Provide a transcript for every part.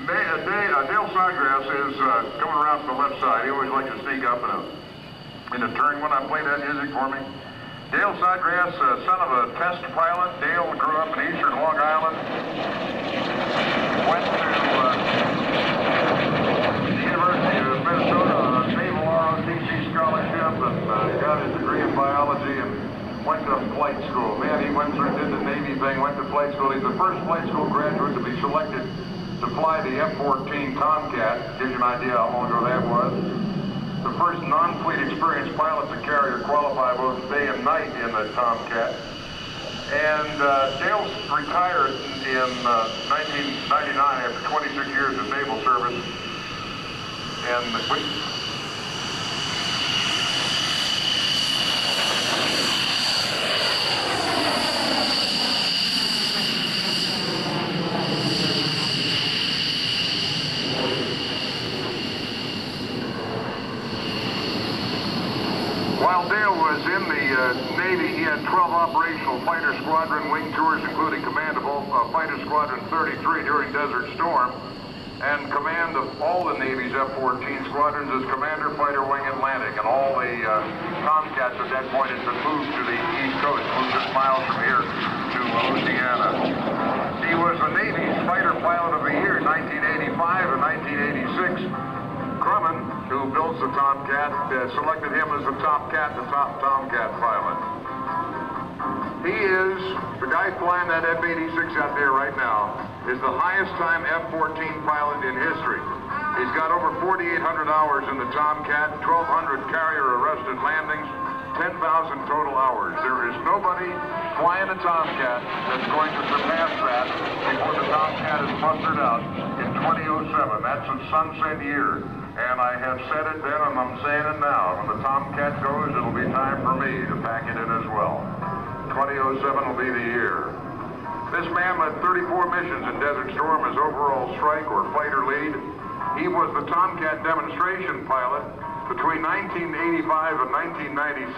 Dale Snodgrass is coming around from the left side. He always likes to sneak up in a turn when I play that music for me. Dale Snodgrass, son of a test pilot. Dale grew up in eastern Long Island. Went to the University of Minnesota on a Naval ROTC scholarship and got his degree in biology and went to flight school. Man, he went through, did the Navy thing, went to flight school. He's the first flight school graduate to be selected to fly the F-14 Tomcat. Gives you an idea how long ago that was. The first non-fleet experienced pilot to carrier qualify both day and night in the Tomcat. And Dale retired in 1999 after 26 years of naval service. And while Dale was in the Navy, he had 12 operational fighter squadron wing tours, including command of Fighter Squadron 33 during Desert Storm, and command of all the Navy's F-14 squadrons as Commander Fighter Wing Atlantic. And all the Tomcats at that point had been moved to the East Coast, moved just miles from here to Louisiana. He was the Navy's Fighter Pilot of the Year in 1985 and 1986. Grumman, who builds the Tomcat, selected him as the top Tomcat pilot. He is, the guy flying that F-86 out there right now, is the highest time F-14 pilot in history. He's got over 4,800 hours in the Tomcat, 1,200 carrier arrested landings, 10,000 total hours. There is nobody flying a Tomcat that's going to surpass that before the Tomcat is mustered out in 2007. That's a sunset year. And I have said it then, and I'm saying it now. When the Tomcat goes, it'll be time for me to pack it in as well. 2007 will be the year. This man led 34 missions in Desert Storm as overall strike or fighter lead. He was the Tomcat demonstration pilot between 1985 and 1997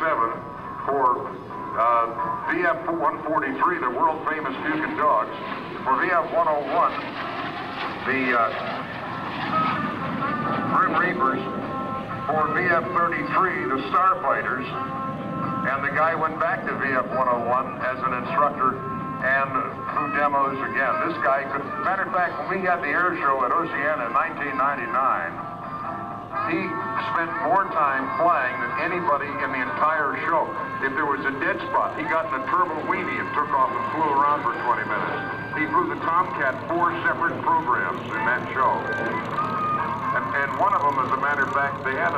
for VF-143, the world-famous Fukin dogs. For VF-101, the Grim Reapers. For VF-33, the Starfighters. And the guy went back to VF-101 as an instructor and through demos again. This guy could, matter of fact, when we had the air show at Oceana in 1999, he spent more time flying than anybody in the entire show. If there was a dead spot, he got in a turbo weenie and took off and flew around for 20 minutes. He flew the Tomcat 4 separate programs in that show. And one of them, as a matter of fact, they used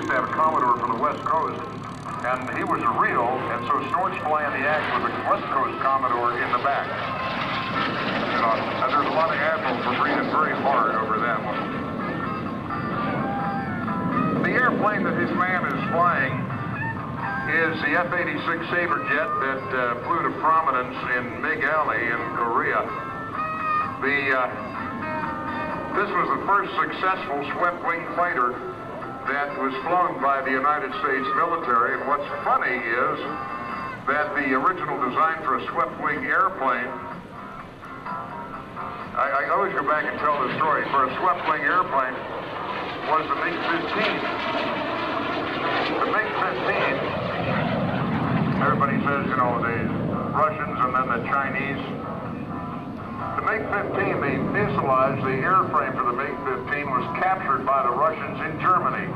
to have a Commodore from the West Coast, and he was a real, and so Snort's flying the act with a West Coast Commodore in the back. And there's a lot of admirals for breathing very hard over that one. The airplane that his man is flying is the F-86 Sabre jet that flew to prominence in Naval in Korea. This was the first successful swept-wing fighter that was flown by the United States military. And what's funny is that the original design for a swept-wing airplane, I always go back and tell the story, for a swept-wing airplane was the MiG-15. The MiG-15, everybody says, you know, the Russians and then the Chinese. The MiG-15, the fuselage, the airframe for the MiG-15 was captured by the Russians in Germany.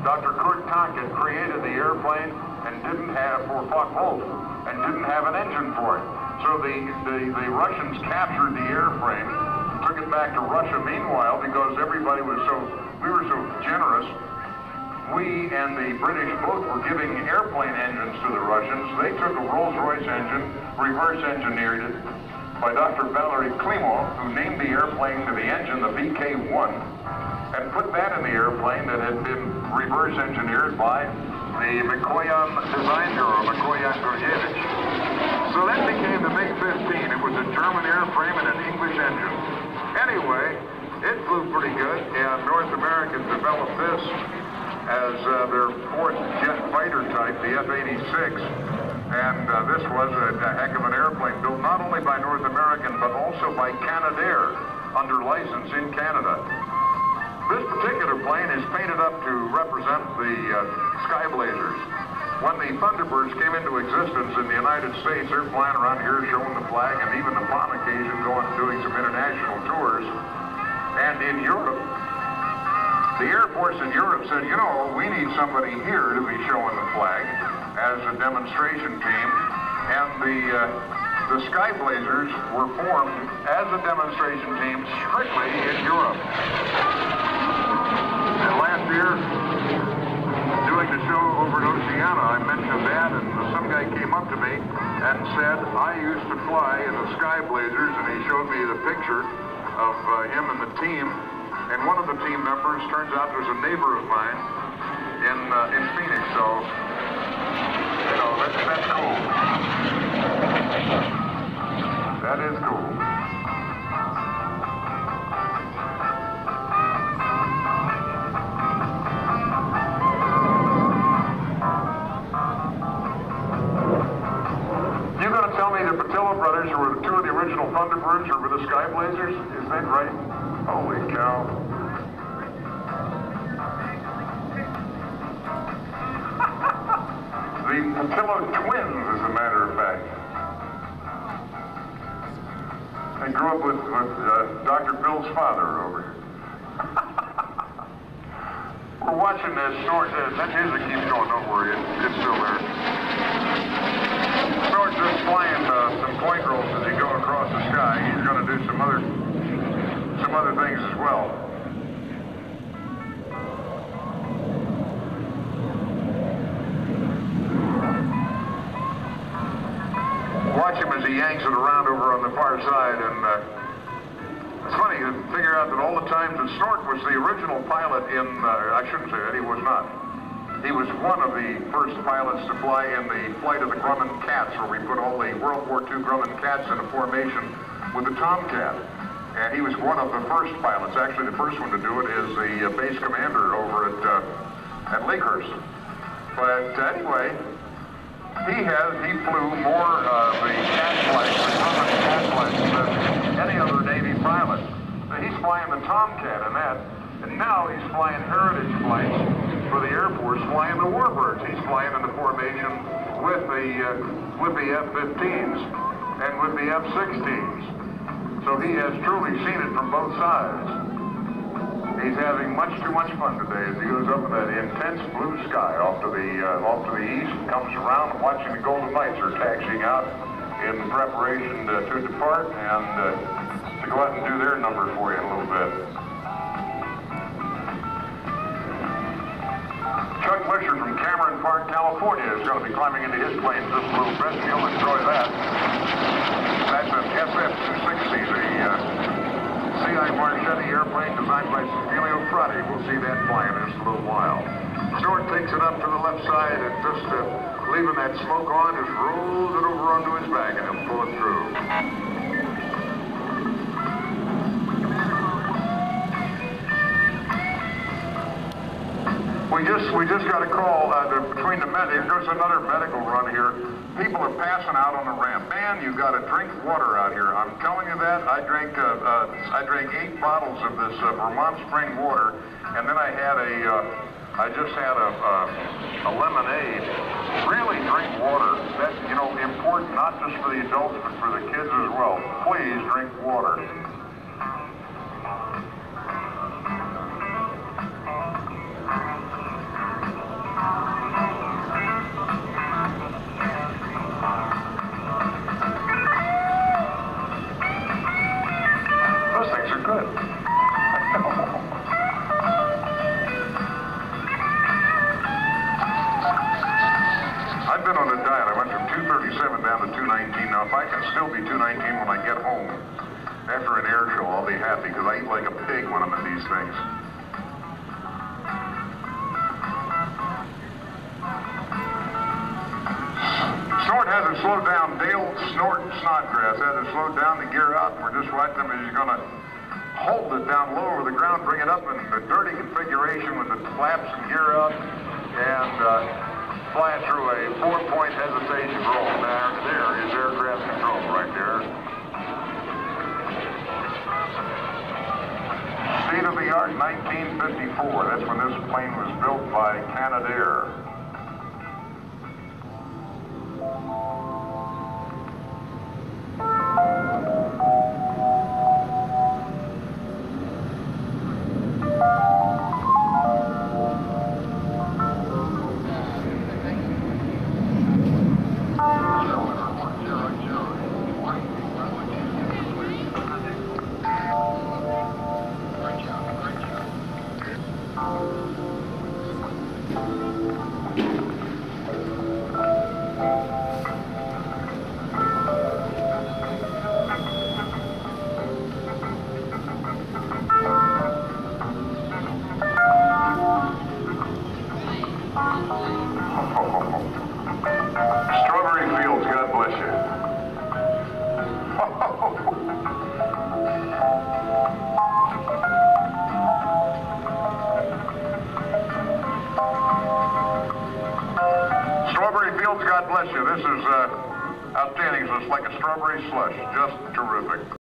Dr. Kurt Tonkin created the airplane and didn't have, for Focke-Wulf, and didn't have an engine for it. So the Russians captured the airframe, took it back to Russia meanwhile because everybody was we were so generous. We and the British both were giving airplane engines to the Russians. They took a Rolls-Royce engine, reverse engineered it, by Dr. Valery Klimov, who named the airplane to the engine the VK-1, and put that in the airplane that had been reverse engineered by the Mikoyan Design Bureau, Mikoyan Gorjevich. So that became the MiG-15. It was a German airframe and an English engine. Anyway, it flew pretty good, and North Americans developed this as their fourth jet fighter type, the F-86. And this was a heck of an airplane built not only by North American, but also by Canadair under license in Canada. This particular plane is painted up to represent the Sky Blazers. When the Thunderbirds came into existence in the United States, they're flying around here showing the flag and even upon occasion doing some international tours. And in Europe, the Air Force in Europe said, you know, we need somebody here to be showing the flag as a demonstration team. And the Sky Blazers were formed as a demonstration team strictly in Europe. And last year, doing the show over in Oceana, I mentioned that, and some guy came up to me and said, I used to fly in the Sky Blazers, and he showed me the picture of him and the team. And one of the team members turns out was a neighbor of mine in Phoenix. So, you know, that's cool. That is cool. You gonna tell me the Patillo brothers, who were two of the original Thunderbirds, or were the Sky Blazers? Is that right? Holy cow. The Patillo twins, as a matter of fact. I grew up with Dr. Bill's father over here. We're watching Snort. That music keeps going, don't worry, it's still there. Snort's just flying some point rolls as he goes across the sky. He's going to do some other things as well. Watch him as he yanks it around over on the far side, and it's funny to figure out that all the times that Snort was the original pilot in, I shouldn't say that, he was not. He was one of the first pilots to fly in the flight of the Grumman Cats, where we put all the World War II Grumman Cats in a formation with the Tomcat. And he was one of the first pilots. Actually, the first one to do it is the base commander over at Lakehurst. But anyway, he flew more the cat flights, the Grumman cat flights, than any other Navy pilot. So he's flying the Tomcat in that, and now he's flying heritage flights for the Air Force, flying the Warbirds. He's flying in the formation with the F-15s and with the F-16s. So he has truly seen it from both sides. He's having much too much fun today as he goes up in that intense blue sky off to the east, comes around watching the Golden Knights are taxiing out in preparation to depart and to go out and do their number for you in a little bit. Chuck Fletcher from Cameron Park, California is going to be climbing into his plane in just a little bit. You'll enjoy that. That's an SF-260, the C.I. Marchetti airplane designed by Cecilio Frati. We'll see that flying in just a little while. Snort takes it up to the left side and just leaving that smoke on, just rolls it over onto his back and he'll pull it through. We just got a call between the men. Here goes another medical run here. People are passing out on the ramp. Man, you got to drink water out here. I'm telling you that. I drank 8 bottles of this Vermont spring water, and then I just had a lemonade. Really drink water. That's, you know, important not just for the adults but for the kids as well. Please drink water. Those things are good. I've been on a diet. I went from 237 down to 219. Now, if I can still be 219 when I get home after an air show, I'll be happy because I eat like a pig when I'm in these things. Snort hasn't slowed down. Dale Snodgrass hasn't slowed down to gear up. We're just watching him as he's going to hold it down low over the ground, bring it up in the dirty configuration with the flaps and gear up, and fly it through a 4-point hesitation roll. There is aircraft control right there. discharge 1954. That's when this plane was built by Canadair. Strawberry Fields, God bless you. Strawberry Fields, God bless you. This is outstanding. It's like a strawberry slush. Just terrific.